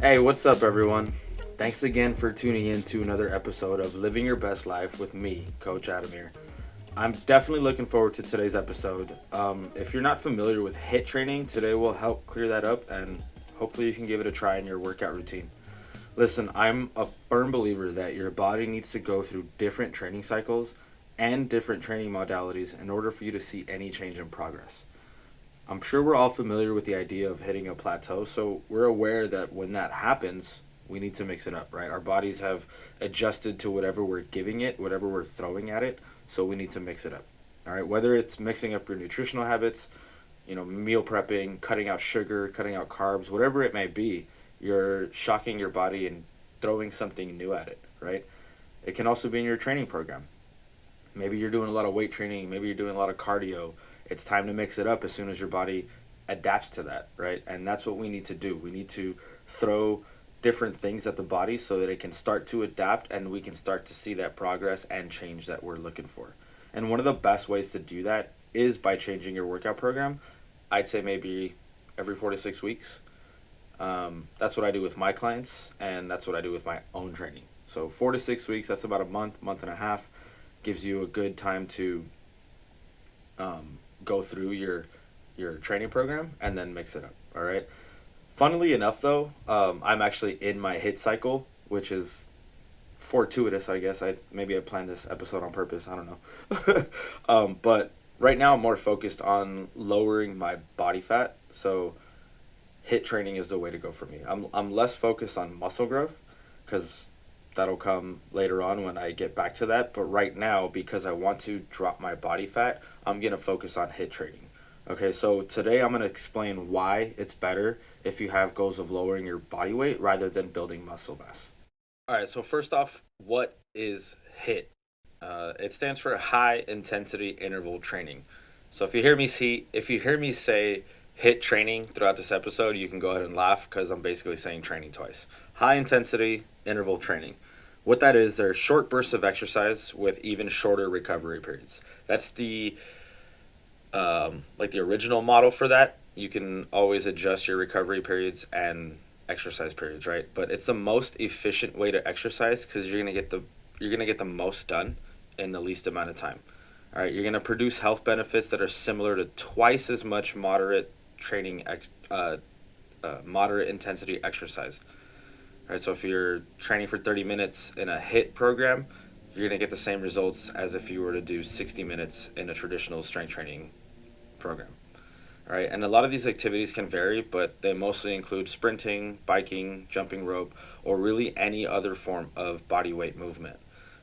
Hey, what's up, everyone? Thanks again for tuning in to another episode of Living Your Best Life with me, Coach Adamir. I'm definitely looking forward to today's episode. If you're not familiar with HIIT training, today will help clear that up and hopefully you can give it a try in your workout routine. Listen, I'm a firm believer that your body needs to go through different training cycles and different training modalities in order for you to see any change in progress. I'm sure we're all familiar with the idea of hitting a plateau, so we're aware that when that happens, we need to mix it up, right? Our bodies have adjusted to whatever we're giving it, whatever we're throwing at it, so we need to mix it up. All right, whether it's mixing up your nutritional habits, meal prepping, cutting out sugar, cutting out carbs, whatever it may be, you're shocking your body and throwing something new at it, right? It can also be in your training program. Maybe you're doing a lot of weight training, maybe you're doing a lot of cardio. It's time to mix it up as soon as your body adapts to that, right? And that's what we need to do. We need to throw different things at the body so that it can start to adapt and we can start to see that progress and change that we're looking for. And one of the best ways to do that is by changing your workout program. I'd say maybe every 4 to 6 weeks. That's what I do with my clients, and that's what I do with my own training. So 4 to 6 weeks, that's about a month, month and a half, gives you a good time to go through your training program and then mix it up. All right. Funnily enough, though, I'm actually in my HIIT cycle, which is fortuitous, I guess. I planned this episode on purpose. I don't know, but right now I'm more focused on lowering my body fat. So HIIT training is the way to go for me. I'm less focused on muscle growth because that'll come later on when I get back to that. But right now, because I want to drop my body fat, I'm going to focus on HIIT training. Okay, so today I'm going to explain why it's better if you have goals of lowering your body weight rather than building muscle mass. All right, so first off, what is HIIT? It stands for high intensity interval training. So if you hear me say HIIT training throughout this episode, you can go ahead and laugh because I'm basically saying training twice. High intensity interval training. What that is, they're short bursts of exercise with even shorter recovery periods. That's the like the original model for that. You can always adjust your recovery periods and exercise periods, right? But it's the most efficient way to exercise because you're gonna get the most done in the least amount of time. All right, you're gonna produce health benefits that are similar to twice as much moderate intensity exercise. All right, so if you're training for 30 minutes in a HIIT program, you're gonna get the same results as if you were to do 60 minutes in a traditional strength training program. All right, and a lot of these activities can vary, but they mostly include sprinting, biking, jumping rope, or really any other form of body weight movement.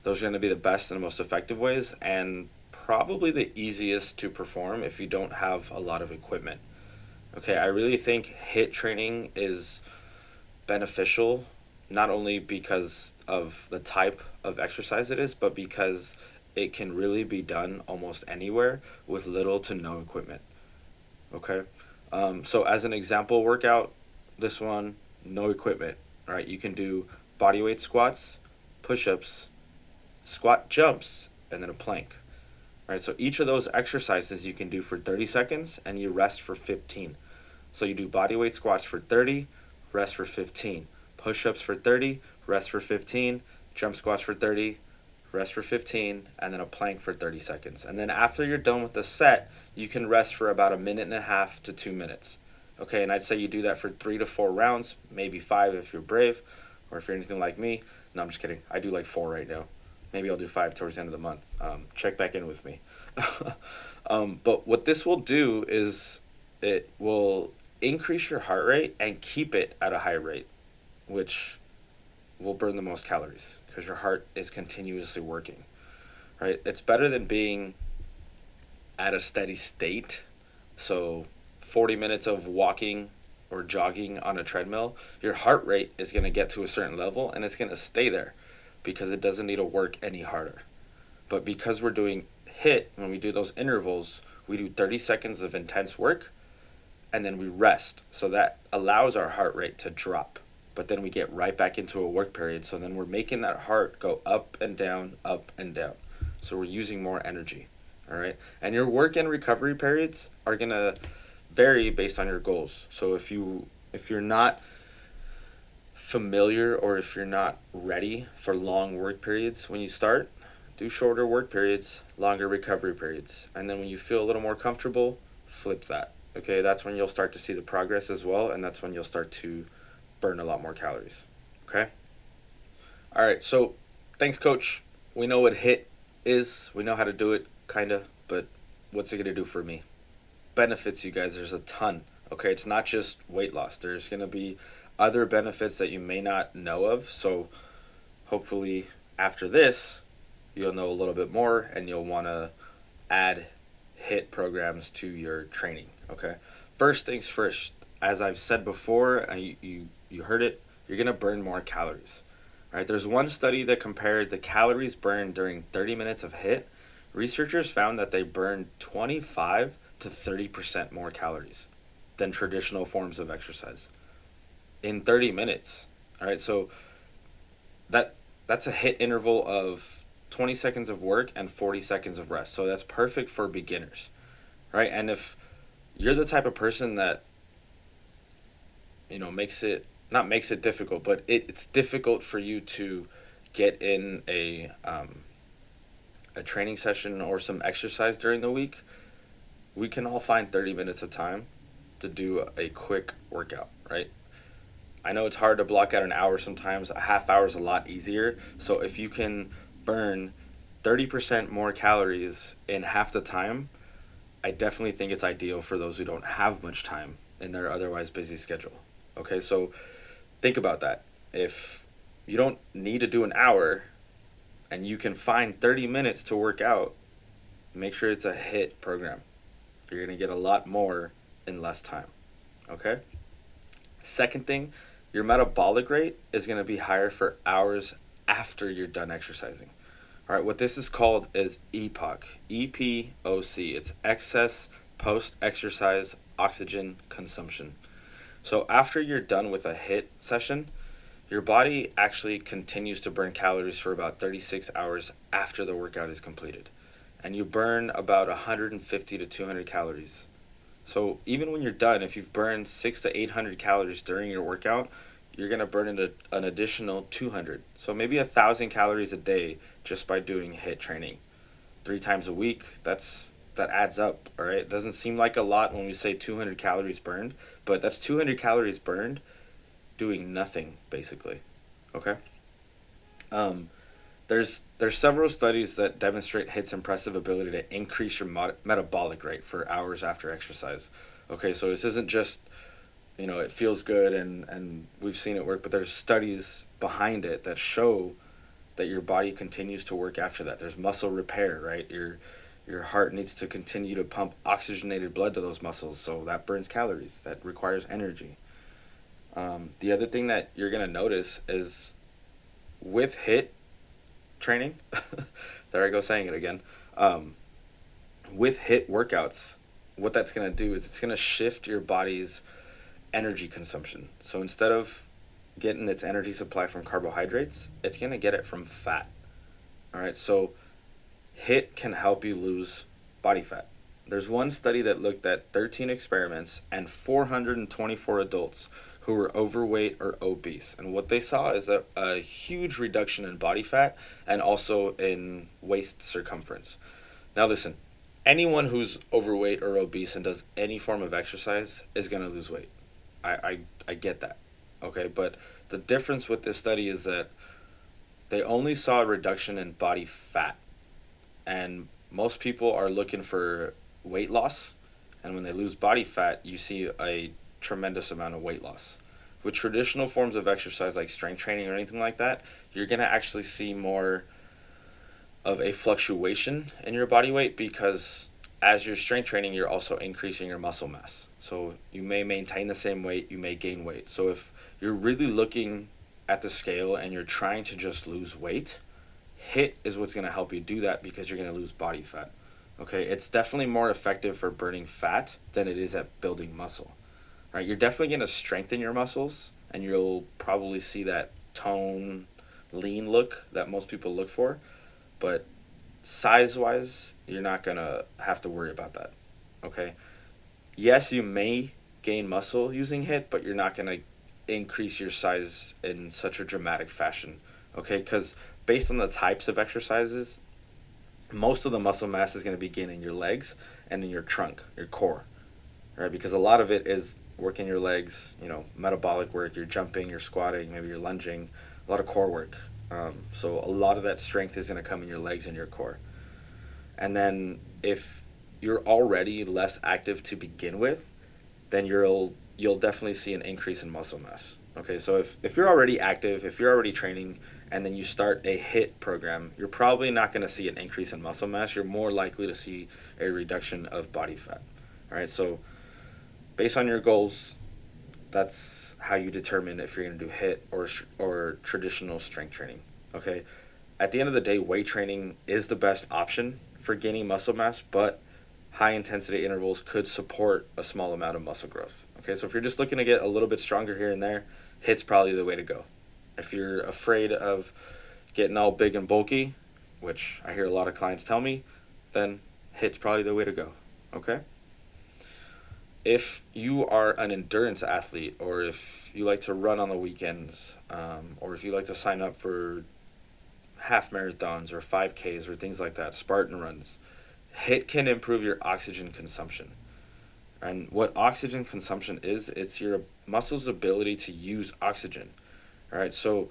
Those are going to be the best and most effective ways, and probably the easiest to perform if you don't have a lot of equipment. Okay, I really think HIIT training is beneficial not only because of the type of exercise it is, but because it can really be done almost anywhere with little to no equipment. Okay. So as an example workout, this one, no equipment. All right. You can do body weight squats, push-ups, squat jumps, and then a plank. All right. So each of those exercises you can do for 30 seconds and you rest for 15. So you do body weight squats for 30, rest for 15. Push-ups for 30, rest for 15. Jump squats for 30, rest for 15, and then a plank for 30 seconds. And then after you're done with the set, you can rest for about a minute and a half to 2 minutes. Okay, and I'd say you do that for 3 to 4 rounds, maybe 5 if you're brave, or if you're anything like me. No, I'm just kidding. I do like 4 right now. Maybe I'll do 5 towards the end of the month. Check back in with me. But what this will do is it will increase your heart rate and keep it at a high rate, which will burn the most calories because your heart is continuously working, right? It's better than being at a steady state. So 40 minutes of walking or jogging on a treadmill, your heart rate is going to get to a certain level and it's going to stay there because it doesn't need to work any harder. But because we're doing HIIT, when we do those intervals, we do 30 seconds of intense work and then we rest. So that allows our heart rate to drop. But then we get right back into a work period. So then we're making that heart go up and down, up and down. So we're using more energy. All right. And your work and recovery periods are going to vary based on your goals. So if you're not familiar or if you're not ready for long work periods when you start, do shorter work periods, longer recovery periods. And then when you feel a little more comfortable, flip that. Okay, that's when you'll start to see the progress as well, and that's when you'll start to burn a lot more calories. Okay? All right, so thanks, coach. We know what HIIT is, we know how to do it, kind of, but what's it going to do for me? Benefits, you guys, there's a ton. Okay, it's not just weight loss, there's going to be other benefits that you may not know of. So hopefully after this, you'll know a little bit more and you'll want to add HIIT programs to your training. Okay, first things first, as I've said before, you heard it, you're going to burn more calories. All right, there's one study that compared the calories burned during 30 minutes of HIIT. Researchers found that they burned 25 to 30% more calories than traditional forms of exercise in 30 minutes. All right, so that's a HIIT interval of 20 seconds of work and 40 seconds of rest. So that's perfect for beginners, right? And if you're the type of person that, makes it difficult, but it's difficult for you to get in a training session or some exercise during the week, we can all find 30 minutes of time to do a quick workout, right? I know it's hard to block out an hour sometimes. A half hour is a lot easier. So if you can burn 30% more calories in half the time, I definitely think it's ideal for those who don't have much time in their otherwise busy schedule. Okay, so think about that. If you don't need to do an hour and you can find 30 minutes to work out, make sure it's a HIIT program. You're going to get a lot more in less time. Okay? Second thing, your metabolic rate is going to be higher for hours after you're done exercising. All right, what this is called is EPOC, EPOC. It's excess post-exercise oxygen consumption. So after you're done with a HIIT session, your body actually continues to burn calories for about 36 hours after the workout is completed. And you burn about 150 to 200 calories. So even when you're done, if you've burned 600 to 800 calories during your workout, you're going to burn an additional 200. So maybe 1,000 calories a day just by doing HIIT training 3 times a week. That adds up, all right? It doesn't seem like a lot when we say 200 calories burned, but that's 200 calories burned doing nothing, basically. Okay? There's several studies that demonstrate HIIT's impressive ability to increase your metabolic rate for hours after exercise. Okay, so this isn't just, it feels good and we've seen it work, but there's studies behind it that show that your body continues to work after that. There's muscle repair, right? Your heart needs to continue to pump oxygenated blood to those muscles, so that burns calories. That requires energy. The other thing that you're going to notice is with HIIT training, there I go saying it again, with HIIT workouts, what that's going to do is it's going to shift your body's energy consumption. So instead of getting its energy supply from carbohydrates, it's going to get it from fat. All right, so HIIT can help you lose body fat. There's one study that looked at 13 experiments and 424 adults who were overweight or obese. And what they saw is a huge reduction in body fat and also in waist circumference. Now listen, anyone who's overweight or obese and does any form of exercise is going to lose weight. I get that, okay? But the difference with this study is that they only saw a reduction in body fat. And most people are looking for weight loss. And when they lose body fat, you see a tremendous amount of weight loss. With traditional forms of exercise like strength training or anything like that, you're going to actually see more of a fluctuation in your body weight because as you're strength training, you're also increasing your muscle mass. So you may maintain the same weight, you may gain weight. So if you're really looking at the scale and you're trying to just lose weight, HIIT is what's going to help you do that because you're going to lose body fat. Okay, it's definitely more effective for burning fat than it is at building muscle. Right, you're definitely going to strengthen your muscles and you'll probably see that tone, lean look that most people look for. But size-wise, you're not going to have to worry about that. Okay? Yes, you may gain muscle using HIIT, but you're not going to increase your size in such a dramatic fashion, okay? Because based on the types of exercises, most of the muscle mass is going to be gained in your legs and in your trunk, your core, right? Because a lot of it is working your legs, metabolic work, you're jumping, you're squatting, maybe you're lunging, a lot of core work. So a lot of that strength is going to come in your legs and your core. And then if you're already less active to begin with, then you'll definitely see an increase in muscle mass. Okay, so if you're already active, if you're already training, and then you start a HIIT program, you're probably not going to see an increase in muscle mass. You're more likely to see a reduction of body fat. All right, so based on your goals, that's how you determine if you're going to do HIIT or traditional strength training. Okay, at the end of the day, weight training is the best option for gaining muscle mass, but high intensity intervals could support a small amount of muscle growth. Okay, so if you're just looking to get a little bit stronger here and there, HIIT's probably the way to go. If you're afraid of getting all big and bulky, which I hear a lot of clients tell me, then HIIT's probably the way to go. Okay? If you are an endurance athlete, or if you like to run on the weekends, or if you like to sign up for half marathons or 5Ks or things like that, Spartan runs, HIIT can improve your oxygen consumption. And what oxygen consumption is, it's your muscle's ability to use oxygen. All right, so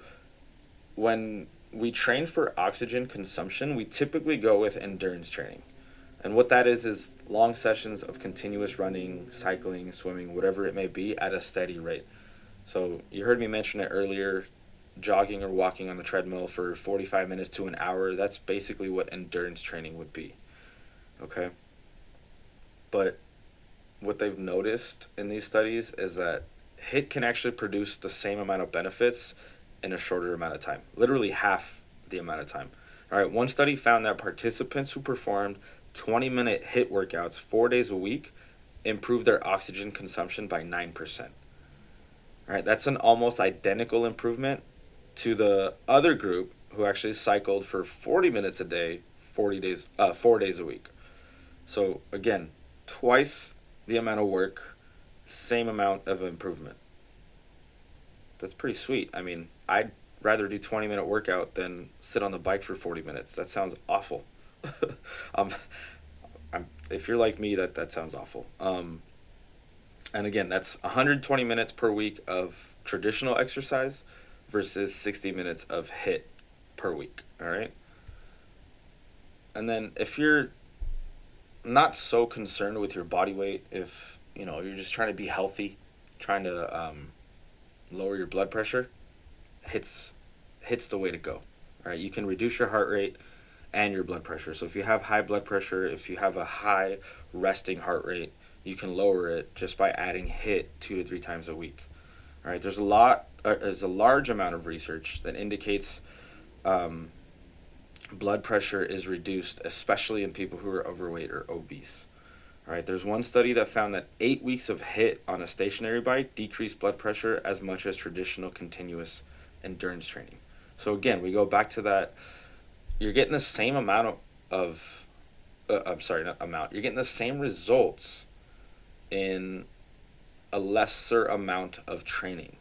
when we train for oxygen consumption, we typically go with endurance training. And what that is long sessions of continuous running, cycling, swimming, whatever it may be, at a steady rate. So you heard me mention it earlier, jogging or walking on the treadmill for 45 minutes to an hour. That's basically what endurance training would be. Okay? But what they've noticed in these studies is that HIIT can actually produce the same amount of benefits in a shorter amount of time, literally half the amount of time. All right, one study found that participants who performed 20-minute HIIT workouts 4 days a week improved their oxygen consumption by 9%. All right, that's an almost identical improvement to the other group who actually cycled for 40 minutes a day, 4 days a week. So again, twice the amount of work, same amount of improvement. That's pretty sweet. I mean, I'd rather do 20-minute workout than sit on the bike for 40 minutes. That sounds awful. If you're like me, that sounds awful. And again, that's 120 minutes per week of traditional exercise versus 60 minutes of HIIT per week. All right. And then if you're not so concerned with your body weight, if you're just trying to be healthy, trying to lower your blood pressure, HIIT's the way to go. All right, you can reduce your heart rate and your blood pressure. So if you have high blood pressure, if you have a high resting heart rate, you can lower it just by adding HIIT 2 to 3 times a week. All right, there's a large amount of research that indicates blood pressure is reduced, especially in people who are overweight or obese. All right, there's one study that found that 8 weeks of HIIT on a stationary bike decreased blood pressure as much as traditional continuous endurance training. So again, we go back to that. You're getting the same amount you're getting the same results in a lesser amount of training.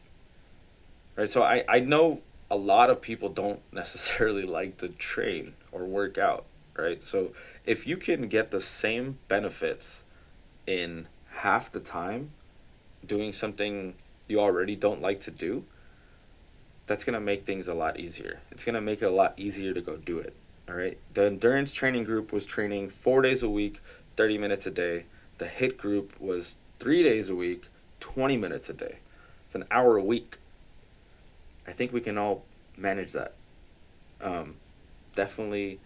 Right, so I know a lot of people don't necessarily like to train or work out, right? So if you can get the same benefits in half the time doing something you already don't like to do, that's going to make things a lot easier. It's going to make it a lot easier to go do it, all right? The endurance training group was training 4 days a week, 30 minutes a day. The HIIT group was 3 days a week, 20 minutes a day. It's an hour a week. I think we can all manage that. Definitely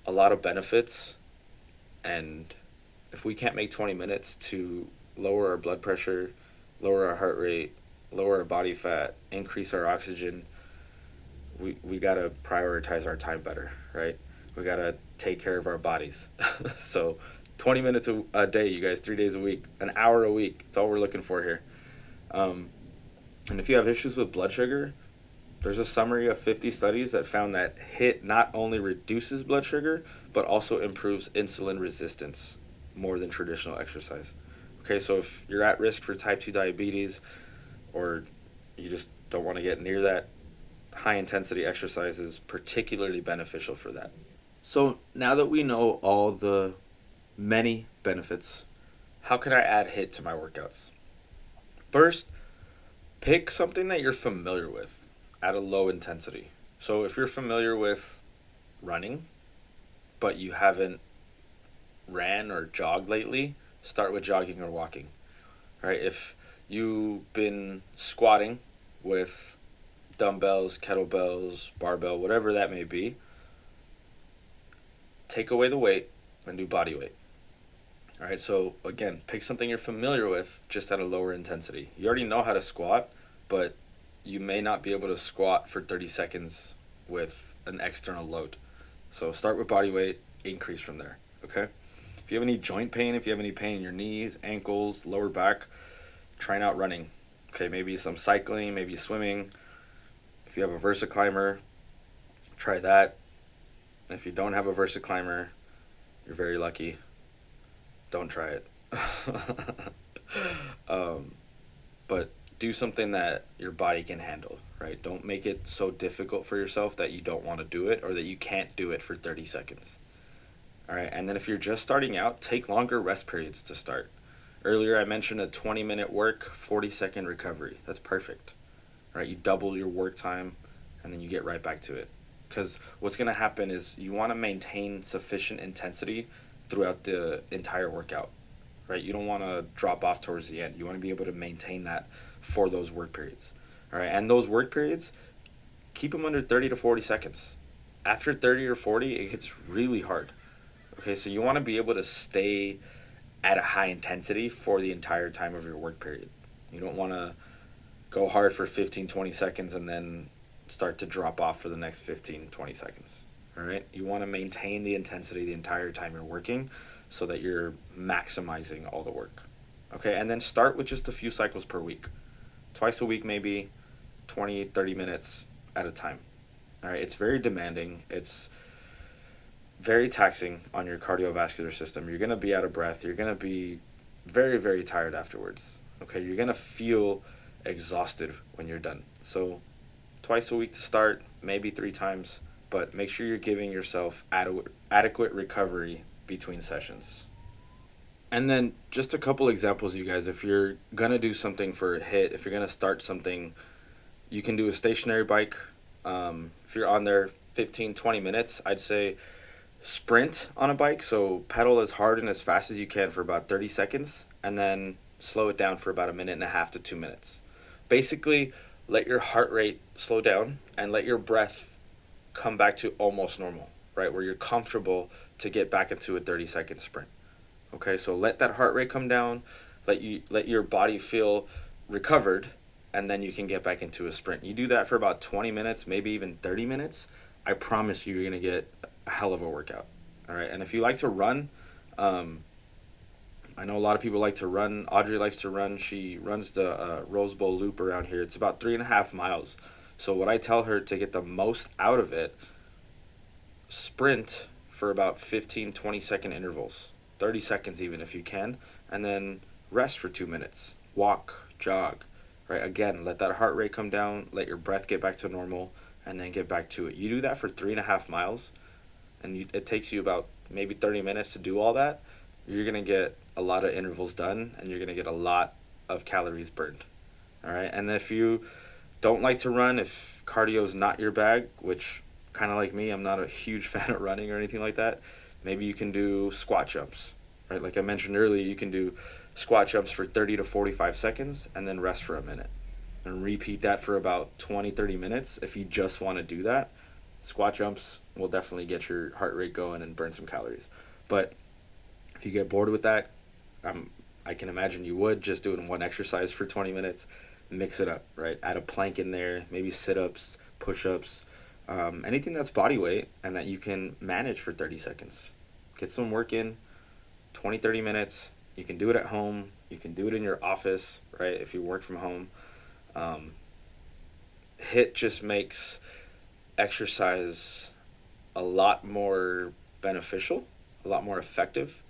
a lot of benefits, and if we can't make 20 minutes to lower our blood pressure, lower our heart rate, lower our body fat, increase our oxygen, we got to prioritize our time better, right? We got to take care of our bodies. So 20 minutes a day, you guys, 3 days a week, an hour a week. That's all we're looking for here. And if you have issues with blood sugar, there's a summary of 50 studies that found that HIIT not only reduces blood sugar, but also improves insulin resistance more than traditional exercise. Okay, so if you're at risk for type 2 diabetes, or You just don't want to get near that. High intensity exercise is particularly beneficial for that. So now that we know all the many benefits, how can I add HIIT to my workouts? First, pick something that you're familiar with at a low intensity. So if you're familiar with running, but you haven't ran or jogged lately, start with jogging or walking. Right? If you've been squatting with dumbbells, kettlebells, barbell, whatever that may be, take away the weight and do body weight. All right, so again, pick something you're familiar with just at a lower intensity. You already know how to squat, but you may not be able to squat for 30 seconds with an external load. So start with body weight, increase from there, okay? If you have any joint pain, if you have any pain in your knees, ankles, lower back, try out running. Okay, maybe some cycling, maybe swimming. If you have a VersaClimber, try that. If you don't have a VersaClimber, you're very lucky. Don't try it. But do something that your body can handle, right? Don't make it so difficult for yourself that you don't want to do it or that you can't do it for 30 seconds. All right, and then if you're just starting out, take longer rest periods to start. Earlier I mentioned a 20-minute work, 40-second recovery. That's perfect. All right, you double your work time and then you get right back to it. Because what's going to happen is you want to maintain sufficient intensity throughout the entire workout, right? You don't want to drop off towards the end. You want to be able to maintain that for those work periods, all right? And those work periods, keep them under 30 to 40 seconds. After 30 or 40, it gets really hard, okay? So you want to be able to stay at a high intensity for the entire time of your work period. You don't want to go hard for 15, 20 seconds and then start to drop off for the next 15, 20 seconds. All right, you want to maintain the intensity the entire time you're working so that you're maximizing all the work. Okay, and then start with just a few cycles per week. Twice a week, maybe 20, 30 minutes at a time. All right, it's very demanding. It's very taxing on your cardiovascular system. You're going to be out of breath. You're going to be very, very tired afterwards. Okay, you're going to feel exhausted when you're done. So twice a week to start, maybe 3 times. But make sure you're giving yourself adequate recovery between sessions. And then just a couple examples, you guys. If you're going to do something for a HIIT, if you're going to start something, you can do a stationary bike. If you're on there 15, 20 minutes, I'd say sprint on a bike. So pedal as hard and as fast as you can for about 30 seconds, and then slow it down for about 1.5 to 2 minutes. Basically, let your heart rate slow down and let your breath come back to almost normal, right? Where you're comfortable to get back into a 30-second sprint. Okay, so let that heart rate come down, let your body feel recovered, and then you can get back into a sprint. You do that for about 20 minutes, maybe even 30 minutes. I promise you're gonna get a hell of a workout. All right, and if you like to run, I know a lot of people like to run. Audrey likes to run. She runs the Rose Bowl loop around here. It's about 3.5 miles. So what I tell her to get the most out of it, sprint for about 15, 20-second intervals, 30 seconds even if you can, and then rest for 2 minutes. Walk, jog, right? Again, let that heart rate come down, let your breath get back to normal, and then get back to it. You do that for 3.5 miles, and it takes you about maybe 30 minutes to do all that. You're going to get a lot of intervals done, and you're going to get a lot of calories burned, all right? And if you don't like to run, if cardio is not your bag, which kind of like me, I'm not a huge fan of running or anything like that, maybe you can do squat jumps, right? Like I mentioned earlier, you can do squat jumps for 30 to 45 seconds and then rest for a minute. And repeat that for about 20, 30 minutes. If you just want to do that, squat jumps will definitely get your heart rate going and burn some calories. But if you get bored with that, I can imagine you would, just doing one exercise for 20 minutes. Mix it up, right? Add a plank in there, maybe sit-ups, push-ups, anything that's body weight and that you can manage for 30 seconds. Get some work in, 20, 30 minutes. You can do it at home. You can do it in your office, right, if you work from home. HIIT just makes exercise a lot more beneficial, a lot more effective,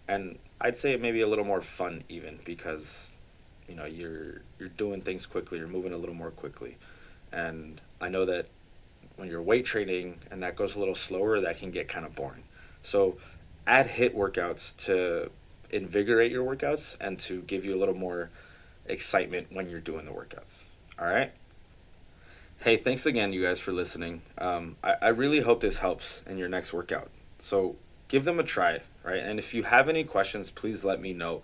and I'd say maybe a little more fun even, because you're doing things quickly, you're moving a little more quickly. And I know that when you're weight training and that goes a little slower, that can get kind of boring. So add HIIT workouts to invigorate your workouts and to give you a little more excitement when you're doing the workouts. All right. Hey, thanks again, you guys, for listening. I really hope this helps in your next workout. So give them a try, right? And if you have any questions, please let me know.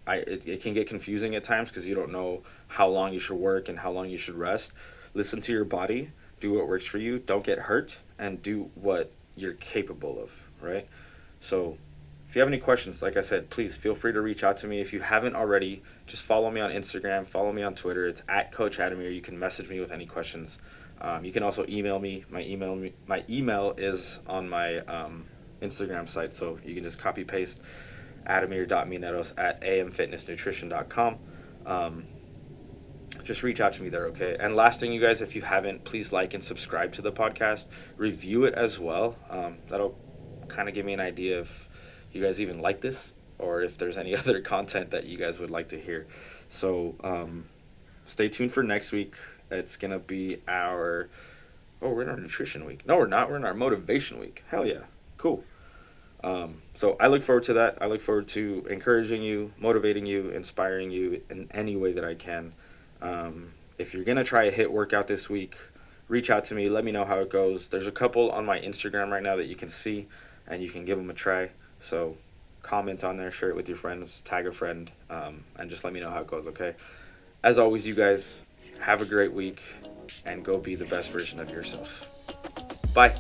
It can get confusing at times because you don't know how long you should work and how long you should rest. Listen to your body, do what works for you, don't get hurt, and do what you're capable of, right? So if you have any questions, like I said, please feel free to reach out to me. If you haven't already, just follow me on Instagram, follow me on Twitter. It's at Coach Adamir. You can message me with any questions. You can also email me. My email is on my Instagram site, so you can just copy paste adamir.mineros@amfitnessnutrition.com. Just reach out to me there, okay? And last thing, you guys, if you haven't, please like and subscribe to the podcast. Review it as well. That'll kind of give me an idea if you guys even like this or if there's any other content that you guys would like to hear. So stay tuned for next week. It's going to be we're in our nutrition week. No, we're not. We're in our motivation week. Hell yeah. Cool. So I look forward to that. I look forward to encouraging you, motivating you, inspiring you in any way that I can. If you're going to try a HIIT workout this week, reach out to me. Let me know how it goes. There's a couple on my Instagram right now that you can see, and you can give them a try. So comment on there, share it with your friends, tag a friend, and just let me know how it goes, okay? As always, you guys, have a great week, and go be the best version of yourself. Bye.